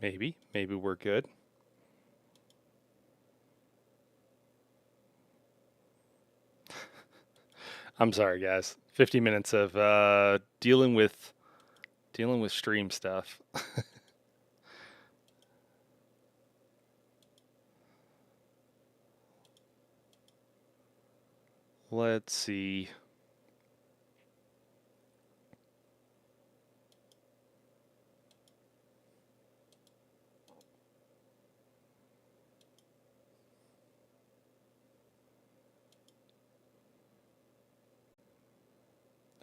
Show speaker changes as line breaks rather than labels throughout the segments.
Maybe we're good. I'm sorry, guys. 50 minutes of dealing with stream stuff. Let's see.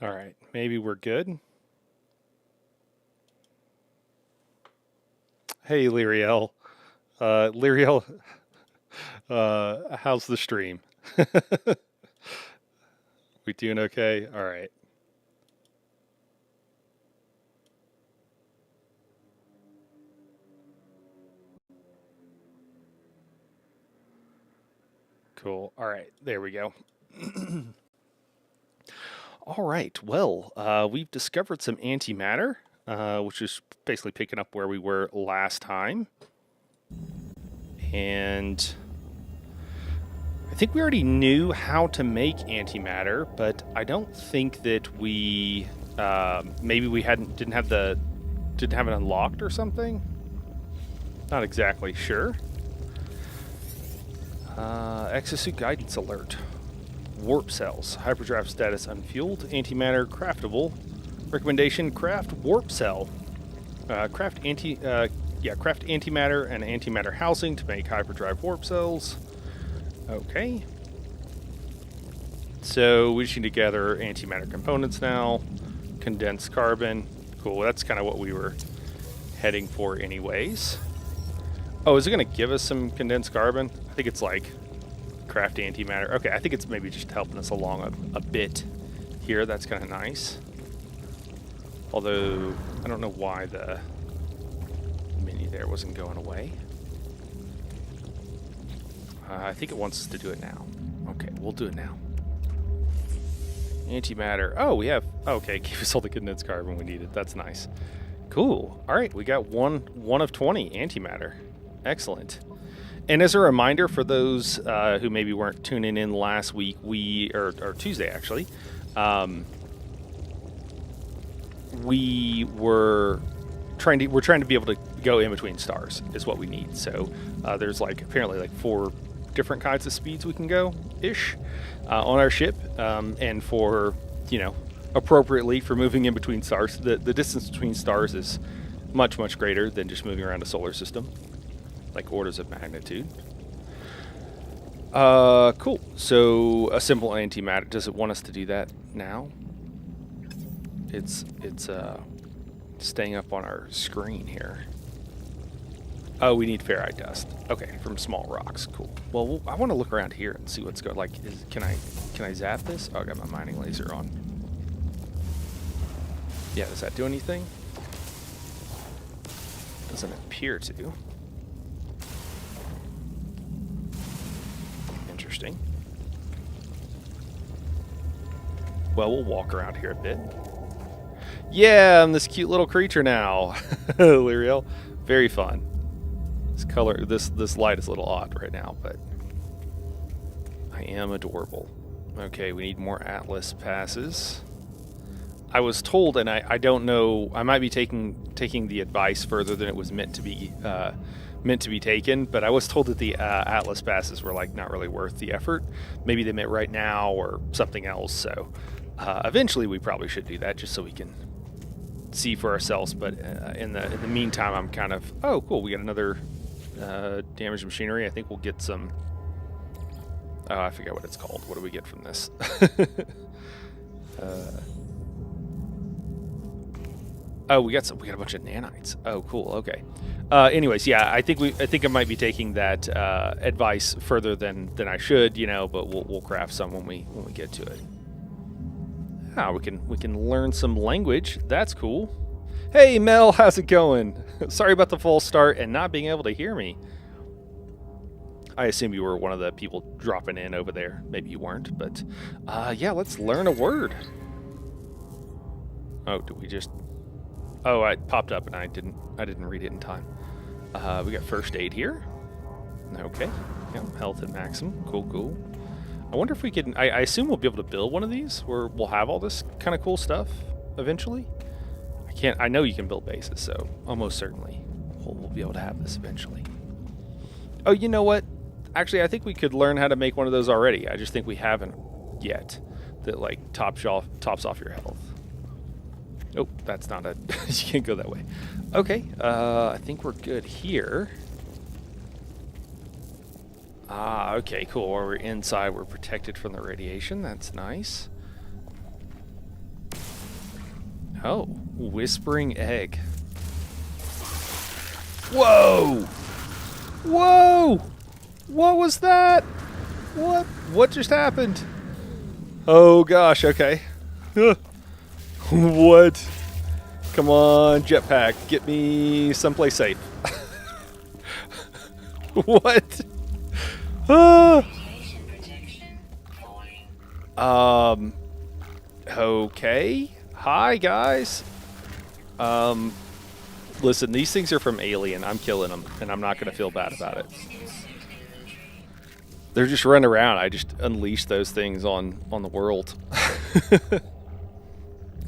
All right, maybe we're good. Hey, Lyriel. Lyriel, how's the stream? We doing okay? All right. Cool. All right, there we go. All right. Well, we've discovered some antimatter, which is basically picking up where we were last time. And I think we already knew how to make antimatter, but I don't think that we maybe we didn't have it unlocked or something. Not exactly sure. Exosuit guidance alert. Warp cells. Hyperdrive status unfueled. Antimatter craftable. Recommendation: craft warp cell. Craft antimatter and antimatter housing to make hyperdrive warp cells. Okay. So we just need to gather antimatter components now. Condensed carbon. Cool. That's kind of what we were heading for anyways. Oh, is it going to give us some condensed carbon? I think it's like craft antimatter. Okay, I think it's maybe just helping us along a bit here. That's kind of nice. Although, I don't know why the menu there wasn't going away. I think it wants us to do it now. Okay, we'll do it now. Antimatter. Oh, we have... Okay, gave us all the condensed carbon we needed. That's nice. Cool. All right, we got one of 20 antimatter. Excellent. And as a reminder for those who maybe weren't tuning in last week, or Tuesday actually, we're trying to be able to go in between stars is what we need. So there's apparently 4 different kinds of speeds we can go ish on our ship, and for appropriately for moving in between stars, the distance between stars is much greater than just moving around a solar system. Like orders of magnitude. Cool. So a simple antimatter. Does it want us to do that now? It's staying up on our screen here. Oh, we need ferrite dust. Okay, from small rocks. Cool. Well, I want to look around here and see what's going. Can I zap this? Oh, I got my mining laser on. Yeah, does that do anything? Doesn't appear to. Interesting. Well, we'll walk around here a bit. Yeah, I'm this cute little creature now. Lyriel. Very fun. This light is a little odd right now, but I am adorable. Okay, we need more Atlas passes. I was told, and I don't know, I might be taking the advice further than it was meant to be taken, but I was told that the Atlas passes were not really worth the effort. Maybe they meant right now or something else. So eventually we probably should do that just so we can see for ourselves. But in the meantime, I'm kind of, oh cool, we got another damaged machinery. I think we'll get some. Oh, I forget what it's called. What do we get from this? Oh, we got a bunch of nanites. Oh, cool. Okay. Anyways, yeah, I think I might be taking that advice further than I should, but we'll craft some when we get to it. Ah, we can learn some language. That's cool. Hey, Mel, how's it going? Sorry about the false start and not being able to hear me. I assume you were one of the people dropping in over there. Maybe you weren't, but yeah, let's learn a word. Oh, did we just? Oh, it popped up and I didn't read it in time. We got first aid here. Okay. Yeah, health at maximum. Cool, cool. I wonder if we can... I assume we'll be able to build one of these where we'll have all this kind of cool stuff eventually. I know you can build bases, so almost certainly we'll be able to have this eventually. Oh, you know what? Actually, I think we could learn how to make one of those already. I just think we haven't yet. That, like, tops off your health. Oh, that's not a... you can't go that way. Okay, I think we're good here. Okay, cool. While we're inside, we're protected from the radiation. That's nice. Oh, whispering egg. Whoa! Whoa! What was that? What just happened? Oh gosh, okay. What? Come on, jetpack, get me someplace safe. What? Okay. Hi, guys. Listen, these things are from Alien. I'm killing them, and I'm not going to feel bad about it. They're just running around. I just unleashed those things on the world.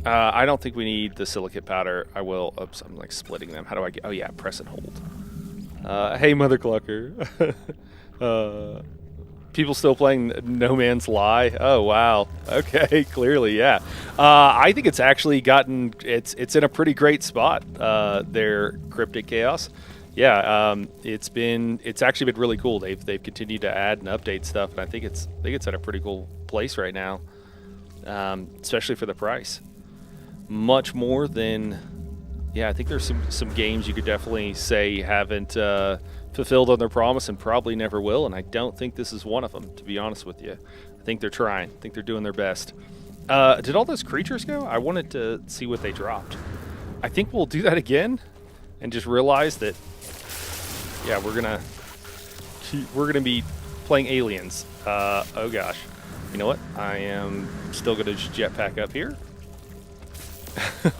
I don't think we need the silicate powder. I will. Oops, I'm like splitting them. How do I get... Oh, yeah, press and hold. Hey, Mother Clucker. People still playing No Man's Lie? Oh, wow. Okay, clearly, yeah. I think it's actually gotten... It's in a pretty great spot, their Cryptic Chaos. Yeah, it's actually been really cool. They've continued to add and update stuff, and I think it's at a pretty cool place right now, especially for the price. Much more than... Yeah, I think there's some games you could definitely say haven't... fulfilled on their promise and probably never will, and I don't think this is one of them, to be honest with you. I think they're trying. I think they're doing their best. Did all those creatures go? I wanted to see what they dropped. I think we'll do that again and just realize that, yeah, we're gonna be playing aliens. Oh gosh. You know what? I am still gonna just jetpack up here.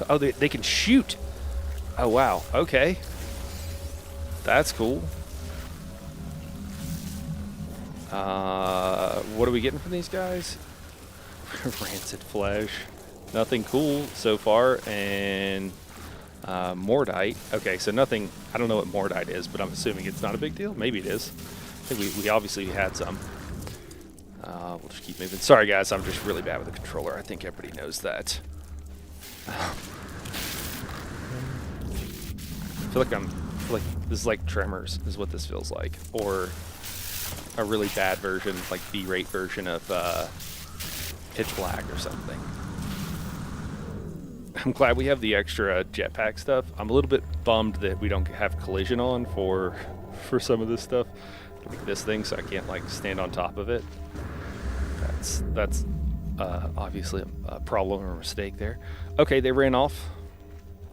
Oh, they can shoot. Oh wow. Okay. That's cool. What are we getting from these guys? Rancid flesh. Nothing cool so far. And Mordite. Okay, so nothing. I don't know what Mordite is, but I'm assuming it's not a big deal. Maybe it is. I think we obviously had some. We'll just keep moving. Sorry, guys. I'm just really bad with the controller. I think everybody knows that. I feel like this is like Tremors, is what this feels like, or a really bad version, like B-rate version of Pitch Black or something. I'm glad we have the extra jetpack stuff. I'm a little bit bummed that we don't have collision on for some of this stuff, like this thing, so I can't like stand on top of it. That's obviously a problem or a mistake there. Okay, they ran off.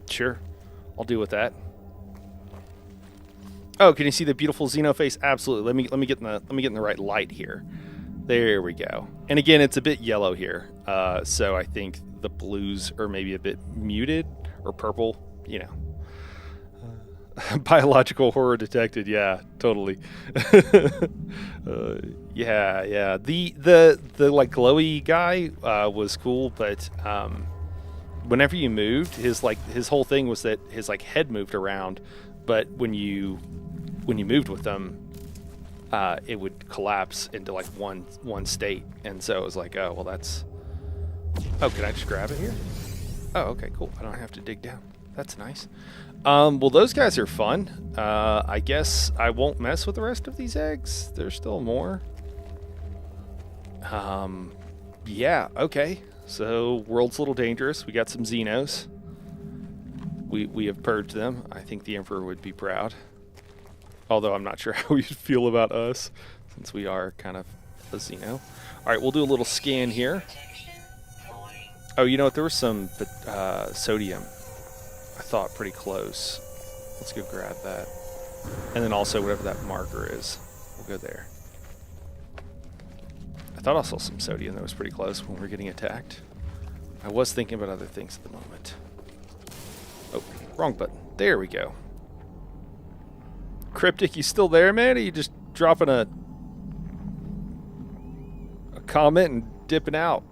Sure, I'll deal with that. Oh, can you see the beautiful Xeno face? Absolutely. Let me get in the right light here. There we go. And again, it's a bit yellow here, so I think the blues are maybe a bit muted, or purple. You know, biological horror detected. Yeah, totally. Yeah. The like glowy guy was cool, but whenever you moved, his whole thing was that his like head moved around, but when you moved with them, it would collapse into like one state, and so it was like, oh well, that's... Oh, can I just grab it here? Oh, okay, cool. I don't have to dig down. That's nice. Well, those guys are fun. I guess I won't mess with the rest of these eggs. There's still more. Yeah, okay. So, world's a little dangerous. We got some Xenos. We have purged them. I think the Emperor would be proud. Although I'm not sure how he'd feel about us, since we are kind of a Xeno. All right, we'll do a little scan here. Oh, you know what? There was some sodium, I thought, pretty close. Let's go grab that. And then also whatever that marker is. We'll go there. I thought I saw some sodium that was pretty close when we were getting attacked. I was thinking about other things at the moment. Oh, wrong button. There we go. Cryptic, you still there, man? Or you just dropping a comment and dipping out?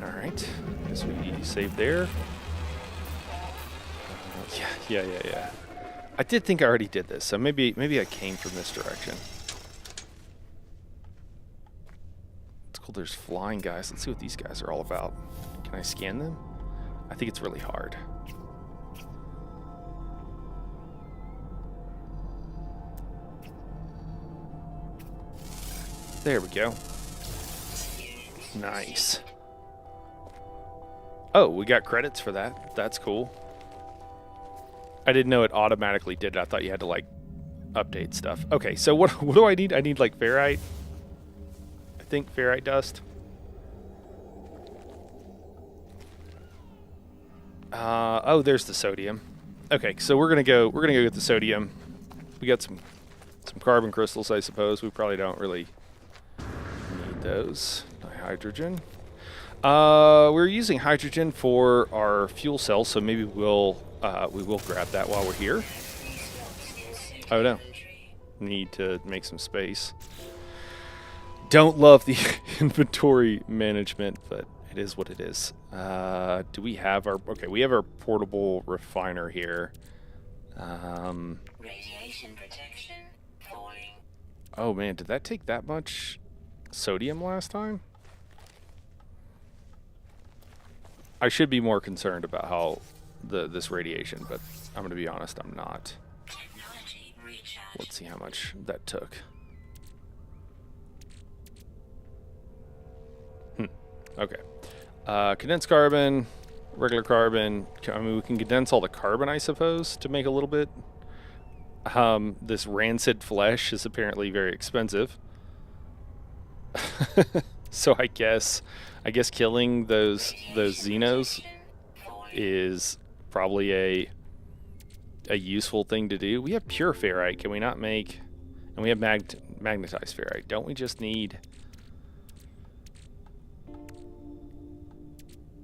Alright. Guess we save there. Yeah. I did think I already did this, so maybe I came from this direction. It's cool there's flying guys. Let's see what these guys are all about. Can I scan them? I think it's really hard. There we go. Nice. Oh, we got credits for that. That's cool. I didn't know it automatically did it. I thought you had to, like, update stuff. Okay, so what do I need? I need, like, ferrite. I think ferrite dust. Oh, there's the sodium. Okay, so we're gonna go get the sodium. We got some carbon crystals, I suppose. We probably don't really need those. Hydrogen. We're using hydrogen for our fuel cell, so maybe we will grab that while we're here. Oh no. Need to make some space. Don't love the inventory management, but it is what it is. Do we have our... Okay, we have our portable refiner here.
Radiation protection falling.
Oh man, did that take that much sodium last time? I should be more concerned about how this radiation, but I'm going to be honest, I'm not. Let's see how much that took. Okay. Condensed carbon, regular carbon. I mean, we can condense all the carbon, I suppose, to make a little bit. This rancid flesh is apparently very expensive. So I guess killing those Xenos is probably a useful thing to do. We have pure ferrite. Can we not make... And we have magnetized ferrite. Don't we just need...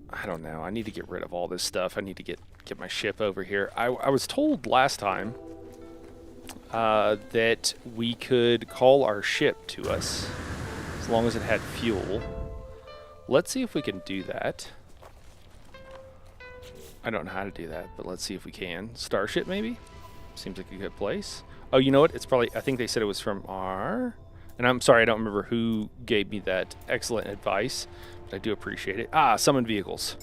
I don't know. I need to get rid of all this stuff. I need to get my ship over here. I was told last time that we could call our ship to us as long as it had fuel. Let's see if we can do that. I don't know how to do that, but let's see if we can. Starship, maybe? Seems like a good place. Oh, you know what? It's probably... I think they said it was from our... And I'm sorry, I don't remember who gave me that excellent advice, but I do appreciate it. Ah, summon vehicles.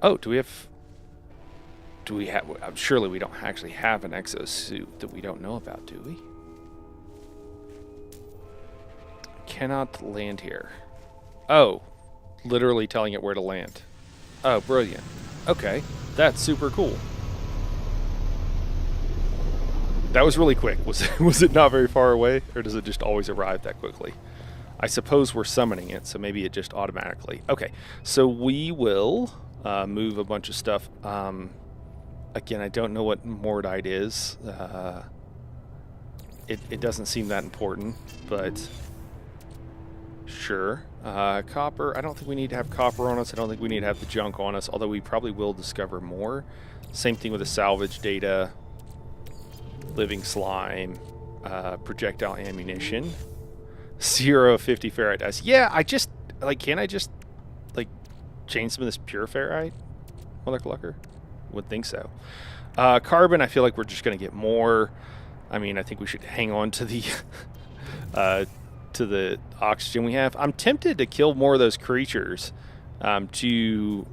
Oh, do we have... surely we don't actually have an exosuit that we don't know about, do we? Cannot land here. Oh, literally telling it where to land. Oh, brilliant. Okay, that's super cool. That was really quick. Was it not very far away, or does it just always arrive that quickly? I suppose we're summoning it, so maybe it just automatically. Okay, so we will move a bunch of stuff. Again, I don't know what Mordite is. It doesn't seem that important, but sure. Copper, I don't think we need to have copper on us. I don't think we need to have the junk on us, although we probably will discover more. Same thing with the salvage data, living slime, projectile ammunition, 0.50 ferrite dust. Yeah, I just, like, can't I just, like, change some of this pure ferrite? Mother clucker? Would think so. Carbon, I feel like we're just going to get more. I mean, I think we should hang on to the to the oxygen we have. I'm tempted to kill more of those creatures to, you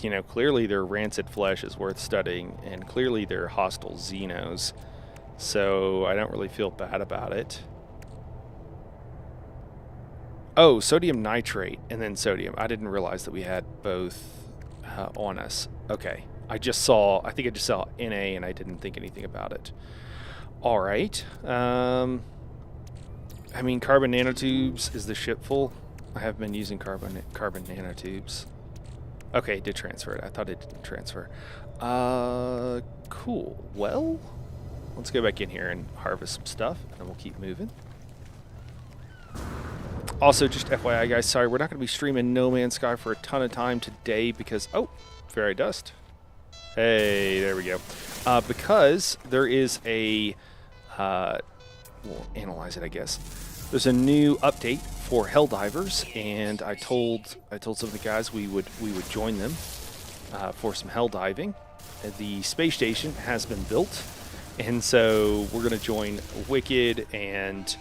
know, clearly their rancid flesh is worth studying, and clearly they're hostile Xenos, so I don't really feel bad about it. Oh, sodium nitrate and then sodium. I didn't realize that we had both on us. Okay. I think I just saw Na and I didn't think anything about it. All right. I mean, carbon nanotubes. Is the ship full? I have been using carbon nanotubes. Okay, it did transfer it. I thought it didn't transfer. Cool. Well, let's go back in here and harvest some stuff, and we'll keep moving. Also, just FYI, guys, sorry, we're not going to be streaming No Man's Sky for a ton of time today because, oh, fairy dust. Hey, there we go. Because there is a, we'll analyze it, I guess. There's a new update for Helldivers, and I told some of the guys we would join them for some hell diving. The space station has been built, and so we're going to join Wicked and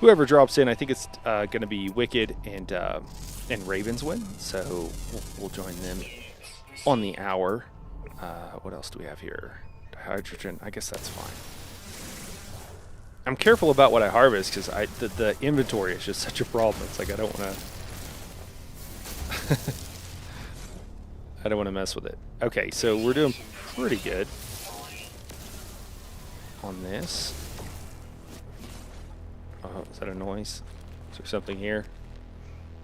whoever drops in. I think it's going to be Wicked and Ravenswind, so we'll join them on the hour. What else do we have here? Hydrogen. I guess that's fine. I'm careful about what I harvest because the inventory is just such a problem. It's like I don't want to I don't want to mess with it. Okay, so we're doing pretty good on this. Oh, is that a noise? Is there something here?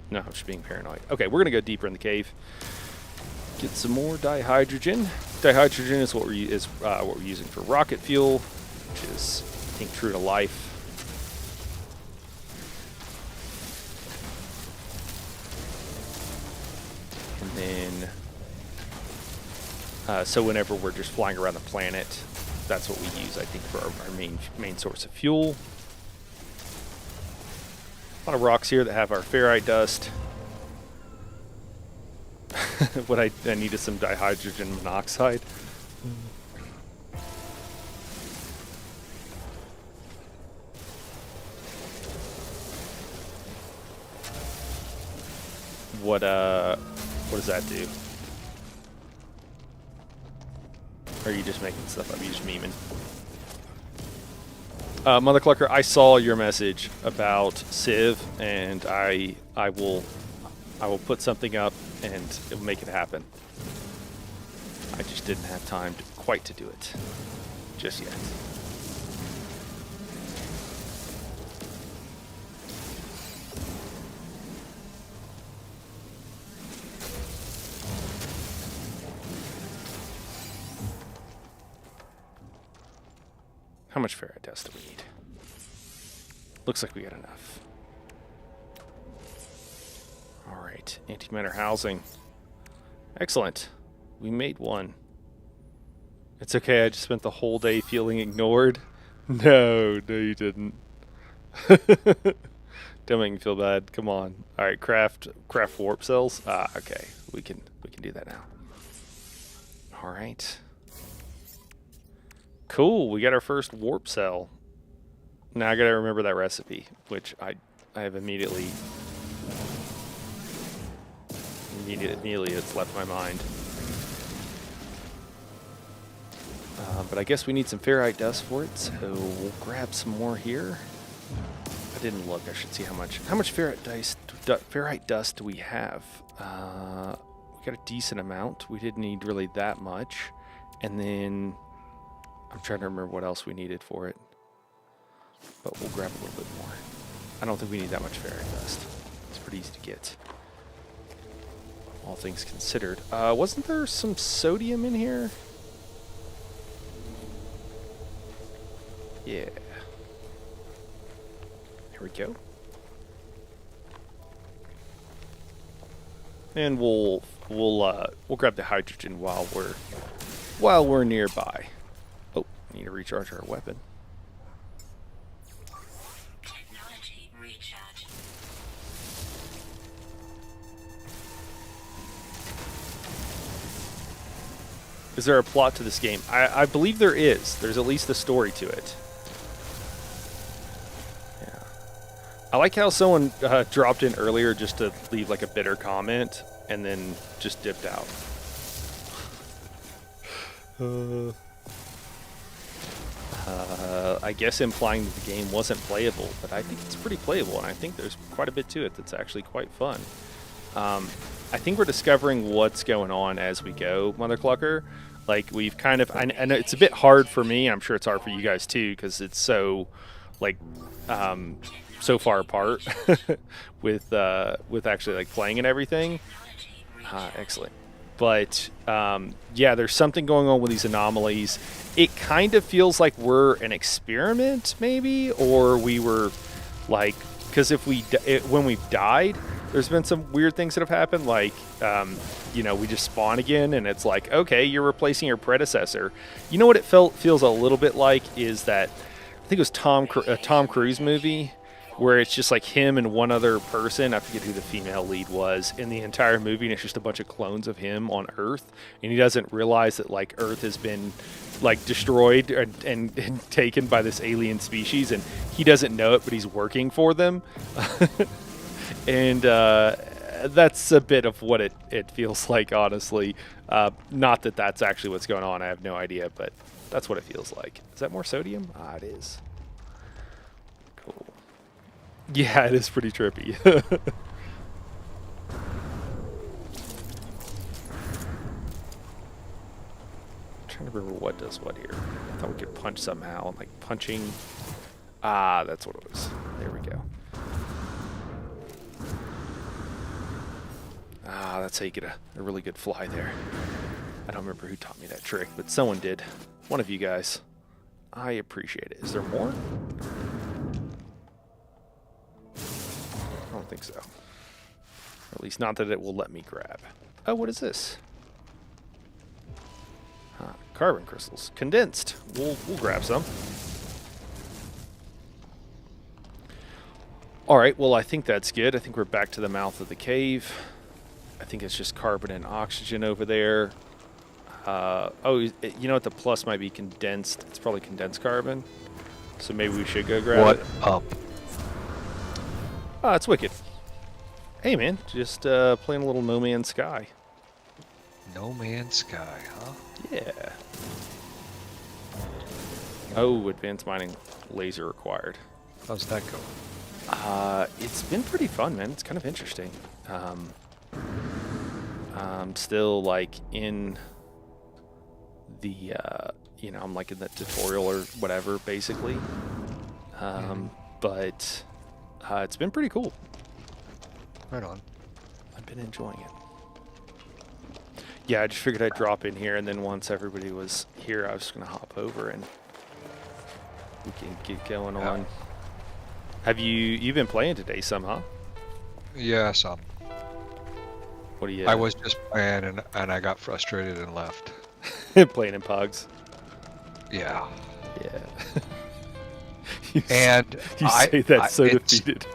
No, I'm just being paranoid. Okay, we're gonna go deeper in the cave. Get some more dihydrogen. Dihydrogen is what we're using for rocket fuel, which is, I think, true to life. And then, so whenever we're just flying around the planet, that's what we use, I think, for our main source of fuel. A lot of rocks here that have our ferrite dust. What I needed some dihydrogen monoxide. What does that do? Or are you just making stuff up? Are you just memeing? Mother Clucker, I saw your message about Civ, and I will put something up and it'll make it happen. I just didn't have time quite to do it just yet. How much ferrite dust do we need? Looks like we got enough. All right, antimatter housing. Excellent. We made one. It's okay, I just spent the whole day feeling ignored. No, you didn't. Don't make me feel bad. Come on. All right, craft warp cells. Okay, we can do that now. All right. Cool, we got our first warp cell. Now I gotta remember that recipe, which I have immediately it's left my mind. But I guess we need some ferrite dust for it, so we'll grab some more here. I didn't look. I should see how much ferrite dust do we have. We got a decent amount. We didn't need really that much, and then I'm trying to remember what else we needed for it, but we'll grab a little bit more. I don't think we need that much ferrite dust. It's pretty easy to get, all things considered. Wasn't there some sodium in here? Yeah. Here we go. And we'll grab the hydrogen while we're nearby. Oh, need to recharge our weapon.
Technology recharge.
Is there a plot to this game? I believe there is. There's at least a story to it. Yeah. I like how someone dropped in earlier just to leave like a bitter comment and then just dipped out. I guess implying that the game wasn't playable, but I think it's pretty playable, and I think there's quite a bit to it that's actually quite fun. I think we're discovering what's going on as we go, Mother Clucker. Like, we've kind of, I know it's a bit hard for me, I'm sure it's hard for you guys too, because it's so, like, so far apart with actually, like, playing and everything. Excellent. But, yeah, there's something going on with these anomalies. It kind of feels like we're an experiment, maybe, or we were, like, because if when we've died, there's been some weird things that have happened. Like, you know, we just spawn again, and it's like, okay, you're replacing your predecessor. You know what it feels a little bit like is that I think it was a Tom Cruise movie where it's just like him and one other person. I forget who the female lead was in the entire movie, and it's just a bunch of clones of him on Earth, and he doesn't realize that like Earth has been like destroyed and taken by this alien species, and he doesn't know it, but he's working for them. And that's a bit of what it feels like, honestly. Not that that's actually what's going on. I have no idea, but that's what it feels like. Is that more sodium? Ah, it is. Cool. Yeah, it is pretty trippy. Trying to remember what does what here. I thought we could punch somehow. Like punching. Ah, that's what it was. There we go. Ah, that's how you get a really good fly there. I don't remember who taught me that trick, but someone did. One of you guys. I appreciate it. Is there more? I don't think so. Or at least not that it will let me grab. Oh, what is this? Carbon crystals. Condensed. We'll grab some. Alright, well I think that's good. I think we're back to the mouth of the cave. I think it's just carbon and oxygen over there. Oh, you know what? The plus might be condensed. It's probably condensed carbon. So maybe we should go grab it.
What up?
Oh, it's wicked. Hey, man. Just playing a little No Man's Sky.
No Man's Sky, huh?
Yeah. Oh, advanced mining laser required.
How's that going?
It's been pretty fun, man. It's kind of interesting. I'm still like in the, you know, I'm like in the tutorial or whatever, basically. But it's been pretty cool.
Right on.
I've been enjoying it. Yeah, I just figured I'd drop in here, and then once everybody was here, I was just gonna hop over and we can get going on. Have you've been playing today some, huh?
Yeah, some.
What do you?
I was just playing and I got frustrated and left.
Playing in Pugs.
Yeah.
Yeah. you say that so defeated.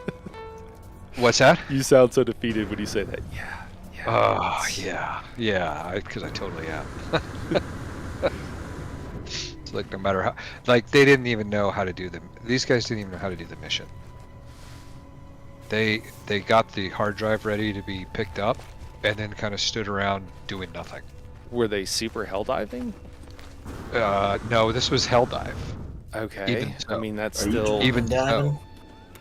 What's that?
You sound so defeated when you say that. Yeah.
Oh, yeah, because I totally am. It's like no matter how, like they didn't even know how to do these guys didn't even know how to do the mission. They got the hard drive ready to be picked up, and then kind of stood around doing nothing.
Were they super hell diving?
No, this was hell dive.
Okay.
Even so.
I mean, that's still
Even so,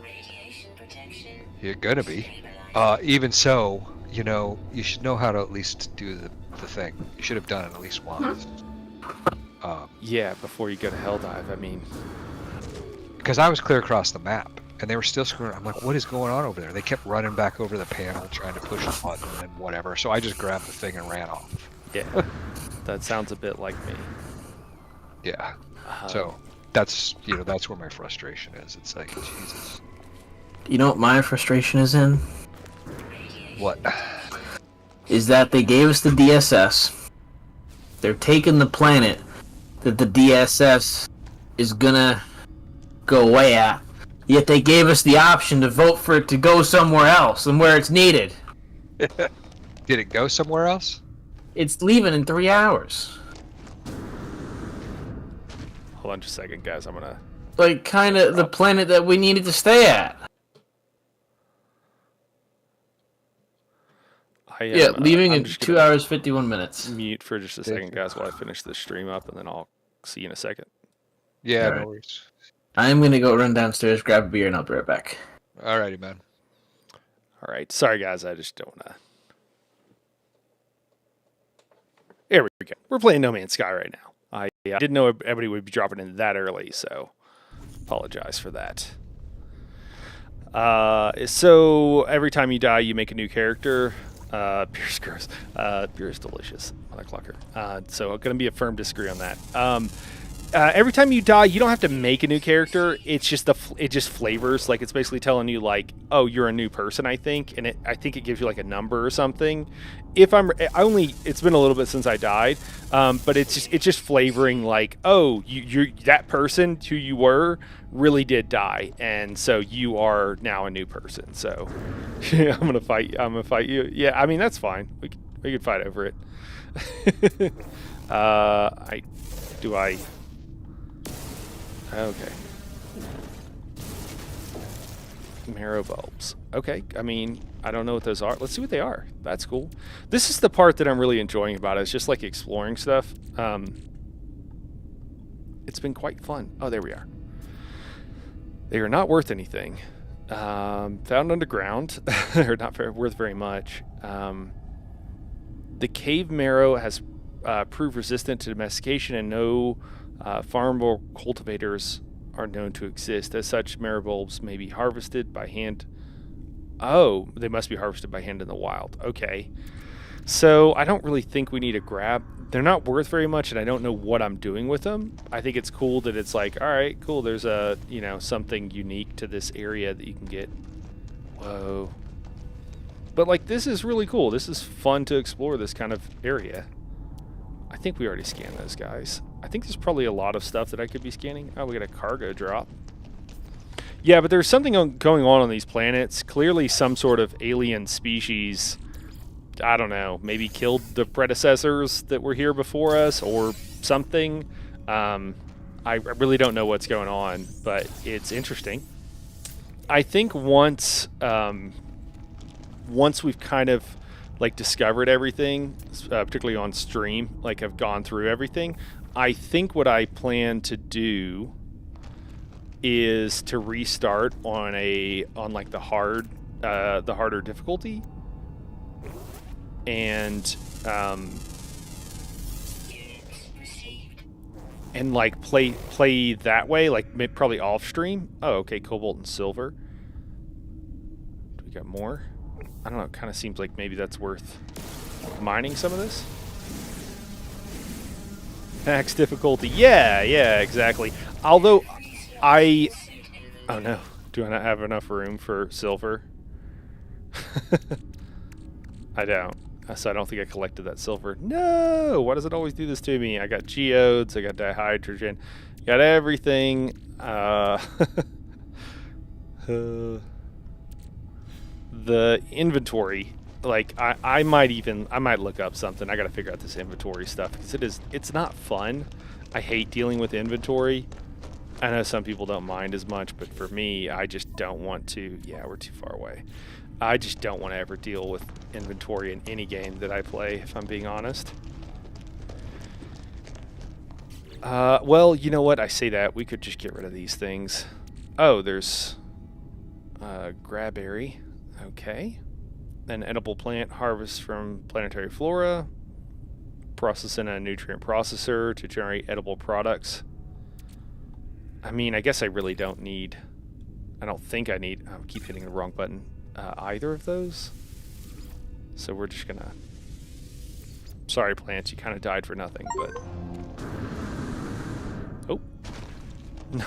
Radiation protection.
you're gonna be.
Stabilized.
Even so, you know, you should know how to at least do the thing. You should have done it at least once.
yeah, before you go to hell dive. I mean,
Because I was clear across the map, and they were still screwing. I'm like, what is going on over there? They kept running back over the panel, trying to push a button and whatever. So I just grabbed the thing and ran off.
yeah, that sounds a bit like me.
Yeah. So that's that's where my frustration is. It's like, Jesus.
You know what my frustration is in?
What?
Is that they gave us the DSS. They're taking the planet that the DSS is gonna go away at. Yet they gave us the option to vote for it to go somewhere else and where it's needed.
Did it go somewhere else?
It's leaving in 3 hours.
Hold on just a second, guys. I'm gonna.
Like, kind of the planet that we needed to stay at. Yeah, leaving in 2 hours, 51 minutes.
Mute for just a second, guys, while I finish this stream up, and then I'll see you in a second.
Yeah,
Alright.
no worries.
I'm gonna go run downstairs, grab a beer, and I'll be right back.
Alrighty, man.
All right. Sorry, guys. I just don't want to. There we go. We're playing No Man's Sky right now. I didn't know everybody would be dropping in that early, so apologize for that. So every time you die, you make a new character. Beer's gross. Beer is delicious. Mother clucker. So I'm going to be a firm disagree on that. every time you die, you don't have to make a new character. It's just it just flavors. Like, it's basically telling you like, oh, you're a new person, I think, and I think it gives you like a number or something. It's been a little bit since I died, but it's just flavoring like, oh, you that person who you were really did die, and so you are now a new person. So I'm gonna fight you. Yeah, I mean, that's fine. We could fight over it. Okay. Marrow bulbs. Okay, I mean, I don't know what those are. Let's see what they are. That's cool. This is the part that I'm really enjoying about it. It's just like exploring stuff. It's been quite fun. Oh, there we are. They are not worth anything. Found underground. They're not worth very much. The cave marrow has proved resistant to domestication, and no farmable cultivators are known to exist. As such, marrow bulbs may be harvested by hand. Oh, they must be harvested by hand in the wild. Okay. So I don't really think we need to grab. They're not worth very much, and I don't know what I'm doing with them. I think it's cool that it's like, all right, cool. There's a, something unique to this area that you can get. Whoa. But like, this is really cool. This is fun to explore this kind of area. I think we already scanned those guys. I think there's probably a lot of stuff that I could be scanning. Oh, we got a cargo drop. Yeah, but there's something going on these planets. Clearly some sort of alien species, I don't know, maybe killed the predecessors that were here before us or something. I really don't know what's going on, but it's interesting. I think once we've kind of like discovered everything, particularly on stream, like I've gone through everything, I think what I plan to do is to restart on like the harder difficulty, and like play that way, like probably off stream. Oh, okay, cobalt and silver. Do we got more? I don't know, it kind of seems like maybe that's worth mining some of this. Max difficulty. Yeah, exactly. Although oh no, do I not have enough room for silver? I don't. So I don't think I collected that silver. No! Why does it always do this to me? I got geodes, I got dihydrogen, got everything. The inventory, like I might look up something. I gotta figure out this inventory stuff, because it's not fun. I hate dealing with inventory. I know some people don't mind as much, but for me, I just don't want to. Yeah, we're too far away. I just don't want to ever deal with inventory in any game that I play, if I'm being honest. Well, you know what? I say that. We could just get rid of these things. Oh, there's grabberry. Okay. An edible plant harvest from planetary flora. Process in a nutrient processor to generate edible products. I mean, I guess I really don't need... I don't think I need... I keep hitting the wrong button. Either of those. So we're just gonna... Sorry, plants, you kind of died for nothing, but... Oh.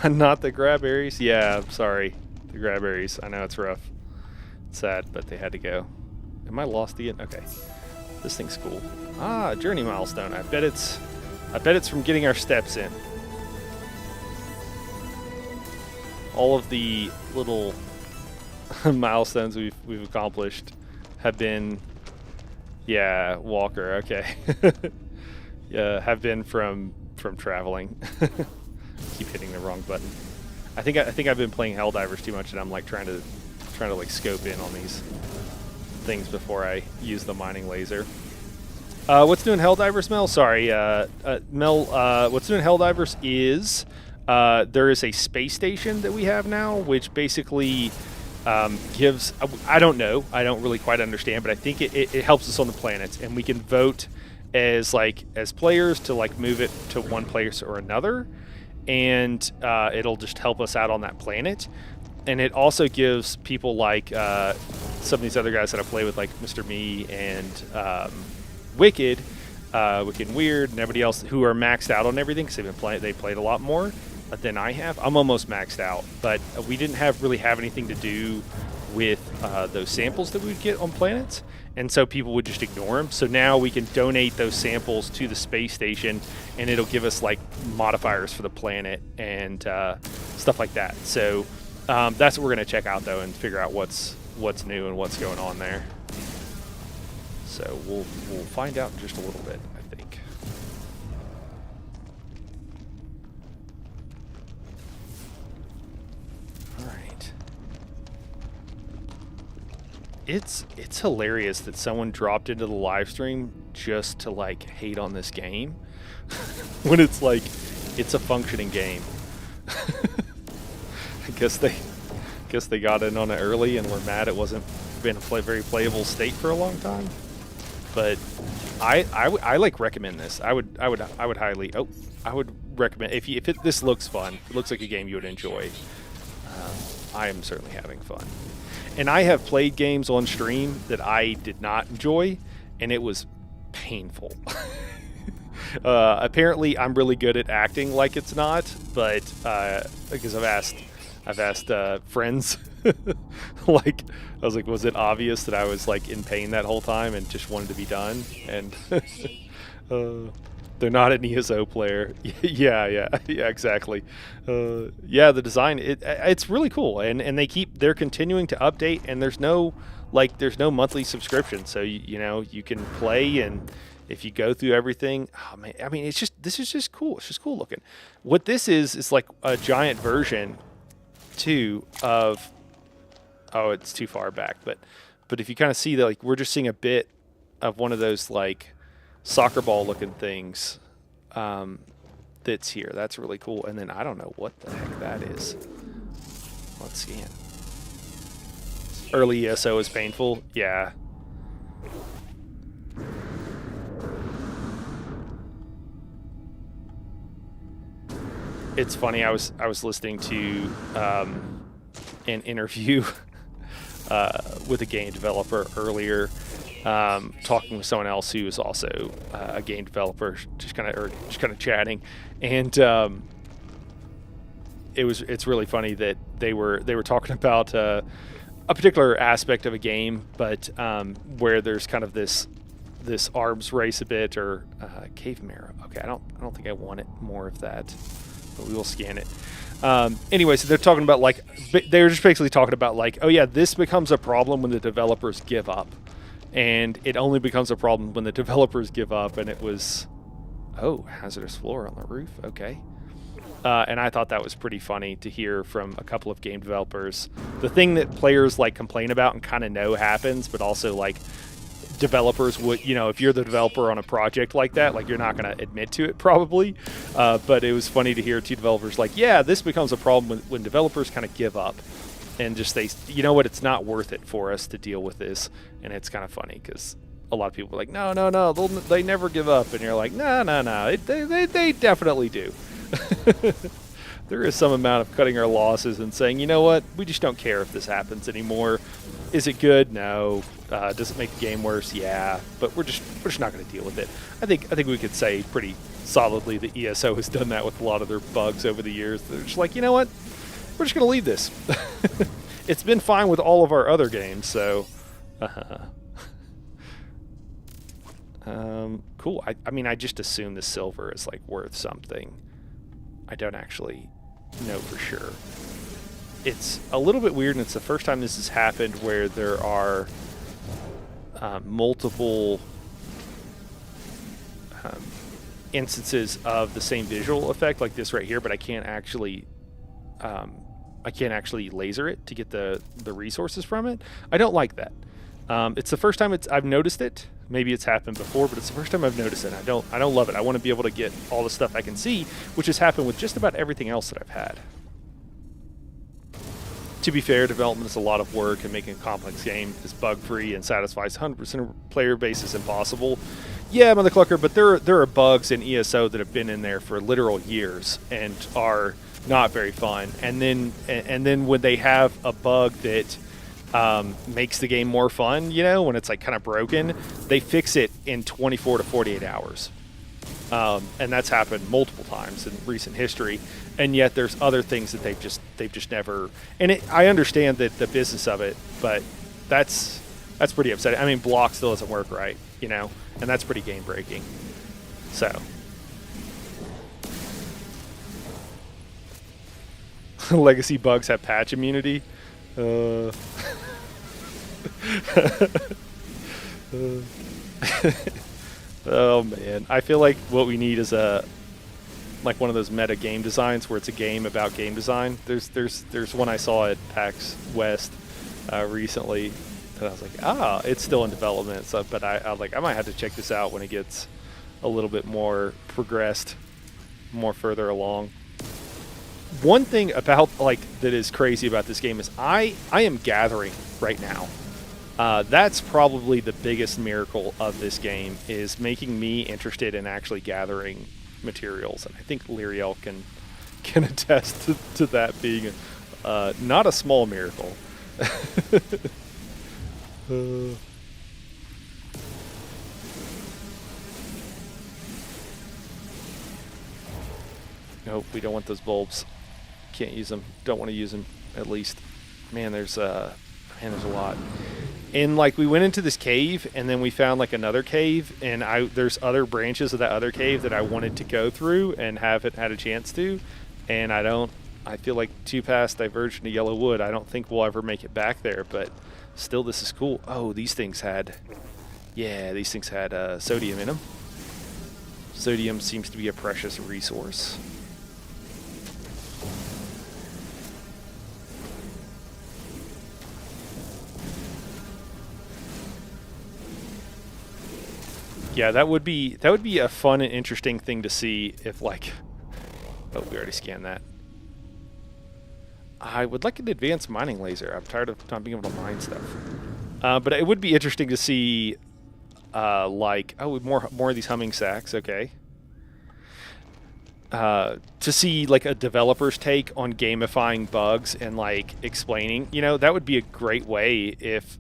Not the grabberries? Yeah, I'm sorry. The grabberries. I know it's rough. It's sad, but they had to go. Am I lost again? Okay. This thing's cool. Ah, journey milestone. I bet it's from getting our steps in. All of the little milestones we've accomplished have been, yeah, Walker. Okay, yeah, have been from traveling. Keep hitting the wrong button. I think I've been playing Helldivers too much, and I'm like trying to like scope in on these things before I use the mining laser. What's new in Helldivers, Mel? Sorry, Mel. What's new in Helldivers is there is a space station that we have now, which basically gives... I don't know. I don't really quite understand, but I think it helps us on the planets, and we can vote as players to like move it to one place or another, and it'll just help us out on that planet. And it also gives people like some of these other guys that I play with, like Mr. Me and Wicked, Wicked and Weird, and everybody else who are maxed out on everything because they played a lot more than I have. I'm almost maxed out, but we didn't really have anything to do with those samples that we would get on planets, and so people would just ignore them. So now we can donate those samples to the space station, and it'll give us like modifiers for the planet and stuff like that. So that's what we're going to check out though, and figure out what's new and what's going on there. So we'll find out in just a little bit, I think. All right. It's hilarious that someone dropped into the live stream just to like hate on this game when it's like it's a functioning game. I guess they got in on it early and were mad it wasn't been a very playable state for a long time. But I like recommend this. I would highly I would recommend if this looks fun. It looks like a game you would enjoy. I am certainly having fun. And I have played games on stream that I did not enjoy, and it was painful. Apparently, I'm really good at acting like it's not, but because I've asked friends, like I was like, was it obvious that I was like in pain that whole time and just wanted to be done? And they're not an ESO player. yeah, exactly. Yeah, the design it's really cool, and they're continuing to update, and there's no monthly subscription, so you can play, and if you go through everything, oh man, I mean this is just cool. It's just cool looking. What this is like a giant version too of it's too far back, but if you kind of see that, like we're just seeing a bit of one of those like soccer ball looking things that's here. That's really cool. And then I don't know what the heck that is. Let's scan. Early ESO is painful. Yeah. It's funny. I was listening to an interview with a game developer earlier, talking with someone else who is also a game developer, just kind of chatting, and it's really funny that they were talking about a particular aspect of a game, but where there's kind of this arms race a bit, or cave mirror. Okay, I don't think I want it more of that, but we will scan it. Anyway, so they're talking about they're just basically talking about oh yeah, this becomes a problem when the developers give up, and it only becomes a problem when the developers give up. And it was, hazardous floor on the roof. Okay. And I thought that was pretty funny to hear from a couple of game developers. The thing that players complain about and kind of know happens, but also developers would, if you're the developer on a project like that, you're not going to admit to it probably. But it was funny to hear two developers yeah, this becomes a problem when developers kind of give up and just you know what, it's not worth it for us to deal with this. And it's kind of funny because a lot of people are like, no, they never give up. And you're like, no, they definitely do. There is some amount of cutting our losses and saying, you know what, we just don't care if this happens anymore. Is it good? No. Does it make the game worse? Yeah. But we're just not going to deal with it. I think we could say pretty solidly that ESO has done that with a lot of their bugs over the years. They're just like, you know what, we're just going to leave this. It's been fine with all of our other games, so. Cool. I mean, I just assume the silver is worth something. I don't actually know for sure. It's a little bit weird, and it's the first time this has happened where there are multiple instances of the same visual effect like this right here, but I can't actually laser it to get the resources from it. I don't like that. It's the first time I've noticed it. Maybe it's happened before, but it's the first time I've noticed it. I don't love it. I want to be able to get all the stuff I can see, which has happened with just about everything else that I've had. To be fair, development is a lot of work, and making a complex game is bug-free and satisfies 100% of player base is impossible. Yeah, Mother Clucker, but there are bugs in ESO that have been in there for literal years and are not very fun. And then when they have a bug that makes the game more fun, you know, when it's like kind of broken, they fix it in 24 to 48 hours. And that's happened multiple times in recent history. And yet there's other things that they've just never. And I understand that the business of it, but that's pretty upsetting. I mean, block still doesn't work right, you know, and that's pretty game breaking. So. Legacy bugs have patch immunity. Oh man, I feel like what we need is like one of those meta game designs where it's a game about game design. There's one I saw at PAX West recently that I was like, it's still in development. So, but I was like, I might have to check this out when it gets a little bit more progressed, more further along. One thing about like that is crazy about this game is I am gathering right now. That's probably the biggest miracle of this game, is making me interested in actually gathering materials, and I think Lyriel can attest to that being not a small miracle. Nope, we don't want those bulbs. Can't use them. Don't want to use them, at least. Man, there's a lot. And like we went into this cave, and then we found like another cave, and there's other branches of that other cave that I wanted to go through and haven't had a chance to, and I feel like too past Divergent to Yellow Wood. I don't think we'll ever make it back there, but still, this is cool. Oh, these things had sodium in them. Sodium seems to be a precious resource. Yeah, that would be a fun and interesting thing to see if like. Oh, we already scanned that. I would like an advanced mining laser. I'm tired of not being able to mine stuff. But it would be interesting to see, like, more of these humming sacks. Okay. To see like a developer's take on gamifying bugs and like explaining. You know, that would be a great way if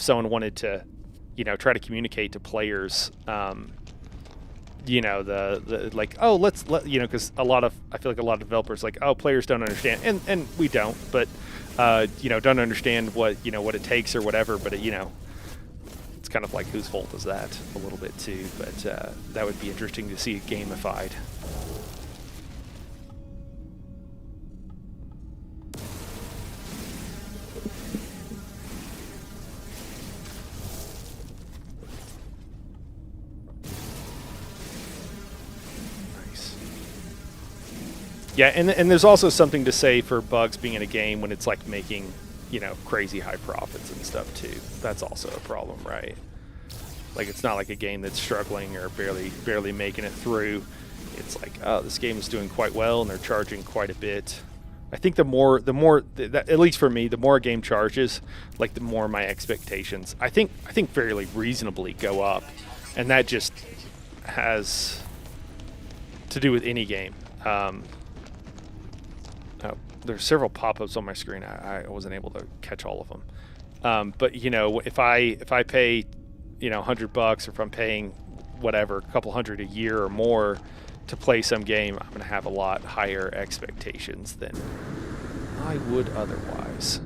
someone wanted to, you know, try to communicate to players, you know, the like, oh, you know, because I feel like a lot of developers like, oh, players don't understand, and we don't, but you know, don't understand what it takes or whatever, but you know, it's kind of like whose fault is that a little bit too, but that would be interesting to see it gamified. Yeah, and there's also something to say for bugs being in a game when it's like making, you know, crazy high profits and stuff too. That's also a problem, right? Like it's not like a game that's struggling or barely making it through. It's like, oh, this game is doing quite well and they're charging quite a bit. I think the more at least for me, the more a game charges, like the more my expectations I think fairly reasonably go up, and that just has to do with any game. There's several pop-ups on my screen. I wasn't able to catch all of them. But you know, if I pay, you know, $100, or if I'm paying whatever, a couple hundred a year or more to play some game, I'm gonna have a lot higher expectations than I would otherwise.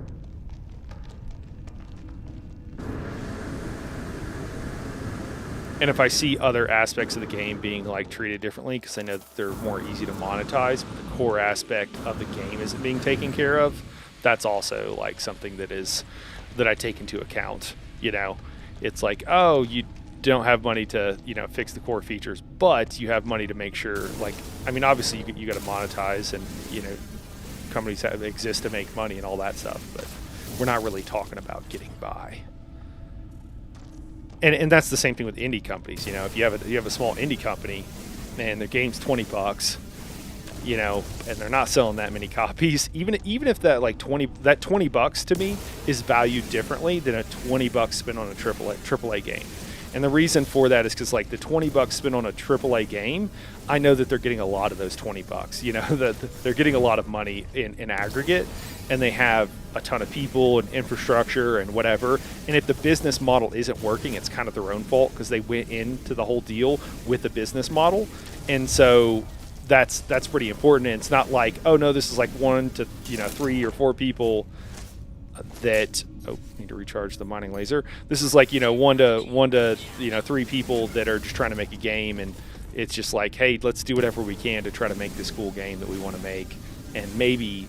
And if I see other aspects of the game being like treated differently, because I know that they're more easy to monetize, but the core aspect of the game isn't being taken care of, that's also like something that I take into account. You know, it's like, oh, you don't have money to, you know, fix the core features, but you have money to make sure, like, I mean, obviously you got to monetize, and you know, companies exist to make money and all that stuff, but we're not really talking about getting by. And that's the same thing with indie companies. You know, if you have a small indie company and their game's $20, you know, and they're not selling that many copies, even if that like $20 to me is valued differently than a $20 spent on a AAA game. And the reason for that is because like the $20 spent on a AAA game, I know that they're getting a lot of those $20. You know, that they're getting a lot of money in aggregate, and they have a ton of people and infrastructure and whatever. And if the business model isn't working, it's kind of their own fault because they went into the whole deal with the business model. And so that's pretty important. And it's not like, oh no, this is like 1 to 3 or 4 people that need to recharge the mining laser. This is like 1 to 3 people that are just trying to make a game, and it's just like, hey, let's do whatever we can to try to make this cool game that we want to make, and maybe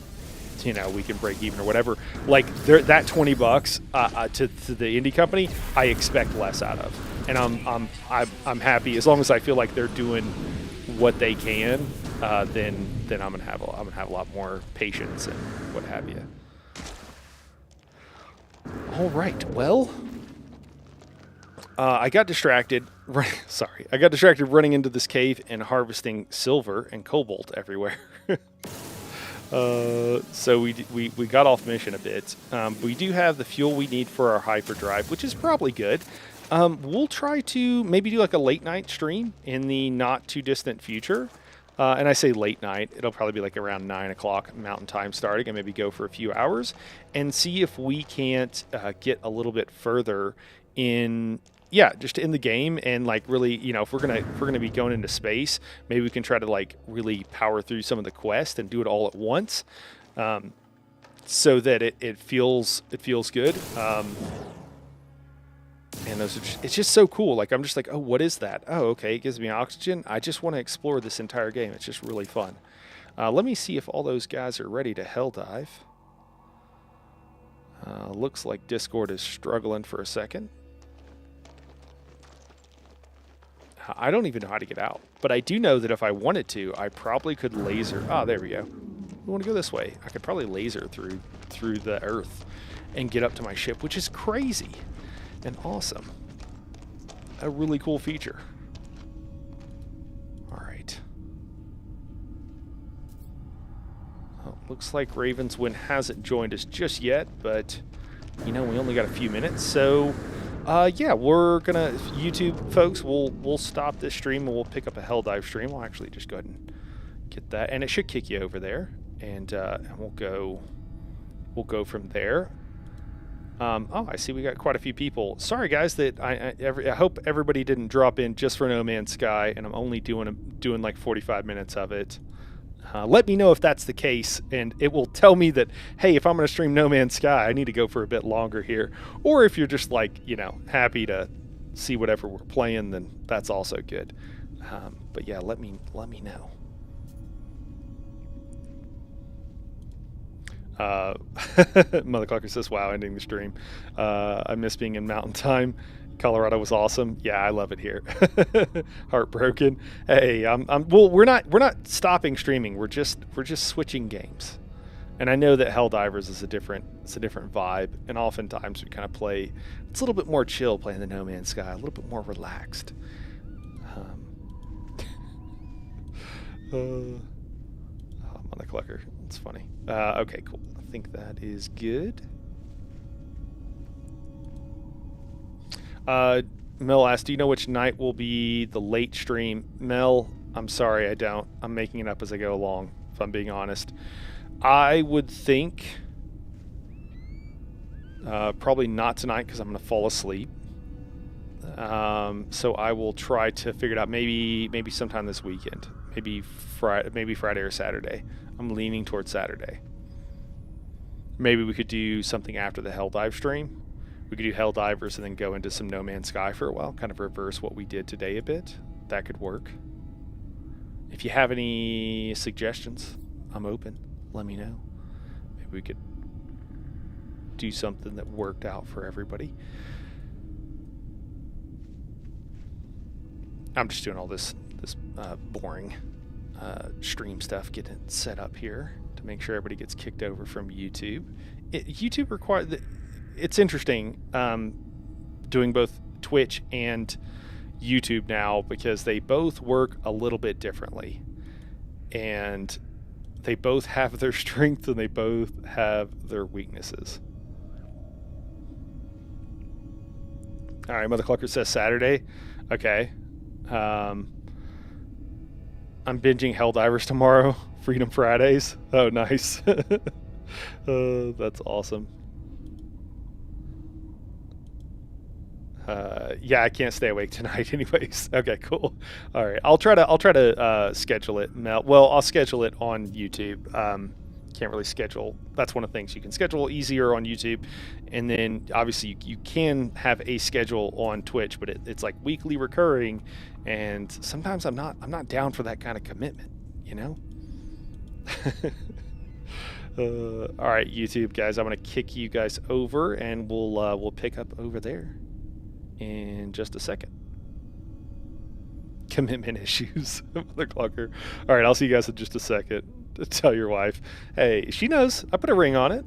we can break even or whatever. Like that $20 to the indie company, I expect less out of, and I'm happy as long as I feel like they're doing what they can. Then I'm gonna have a lot more patience and what have you. All right, well, I got distracted. Sorry, I got distracted running into this cave and harvesting silver and cobalt everywhere. So we got off mission a bit. We do have the fuel we need for our hyperdrive, which is probably good. We'll try to maybe do like a late night stream in the not too distant future. And I say late night, it'll probably be like around 9 o'clock Mountain Time starting, and maybe go for a few hours and see if we can't get a little bit further in, just in the game, and like really, if we're gonna be going into space, maybe we can try to like really power through some of the quest and do it all at once, so that it feels good. And it's just so cool. Like, I'm just like, oh, what is that? Oh, okay, it gives me oxygen. I just want to explore this entire game. It's just really fun. Let me see if all those guys are ready to hell dive. Looks like Discord is struggling for a second. I don't even know how to get out, but I do know that if I wanted to, I probably could laser. Ah, there we go. We want to go this way. I could probably laser through the earth and get up to my ship, which is crazy and awesome. A really cool feature. All right. Well, looks like Ravenswind hasn't joined us just yet, but we only got a few minutes, so yeah, we're gonna, YouTube folks, we'll stop this stream and we'll pick up a hell dive stream. We'll actually just go ahead and get that, and it should kick you over there, and we'll go from there. Oh, I see we got quite a few people. Sorry, guys, that I hope everybody didn't drop in just for No Man's Sky, and I'm only doing like 45 minutes of it. Let me know if that's the case, and it will tell me that, hey, if I'm going to stream No Man's Sky, I need to go for a bit longer here. Or if you're just like, happy to see whatever we're playing, then that's also good. But yeah, let me know. Mother Clucker says, wow, ending the stream. I miss being in Mountain Time. Colorado was awesome. Yeah, I love it here. Heartbroken. Hey, well, we're not stopping streaming. We're just switching games. And I know that Helldivers is a different vibe, and oftentimes we kind of play, it's a little bit more chill playing the No Man's Sky, a little bit more relaxed. Mother Clucker. It's funny. Okay, cool. I think that is good. Mel asked, do you know which night will be the late stream? Mel, I'm sorry, I don't. I'm making it up as I go along, if I'm being honest. I would think probably not tonight because I'm going to fall asleep. So I will try to figure it out maybe sometime this weekend. Maybe Friday or Saturday. I'm leaning towards Saturday. Maybe we could do something after the Hell Dive stream. We could do Hell Divers and then go into some No Man's Sky for a while, kind of reverse what we did today a bit. That could work. If you have any suggestions, I'm open. Let me know. Maybe we could do something that worked out for everybody. I'm just doing all this boring stream stuff, getting it set up here to make sure everybody gets kicked over from YouTube. YouTube requires... It's interesting doing both Twitch and YouTube now because they both work a little bit differently. And they both have their strengths and they both have their weaknesses. All right, Mother Clucker says Saturday. Okay. I'm binging Helldivers tomorrow. Freedom Fridays. Oh, nice. That's awesome. Yeah, I can't stay awake tonight, anyways. Okay, cool. All right, I'll try to schedule it. Well, I'll schedule it on YouTube. Can't really schedule. That's one of the things you can schedule easier on YouTube, and then obviously you can have a schedule on Twitch, but it's like weekly recurring, and sometimes I'm not down for that kind of commitment, you know. All right, YouTube guys, I'm gonna kick you guys over, and we'll pick up over there in just a second. Commitment issues, Mother Clucker. All right, I'll see you guys in just a second. Tell your wife, hey, she knows. I put a ring on it.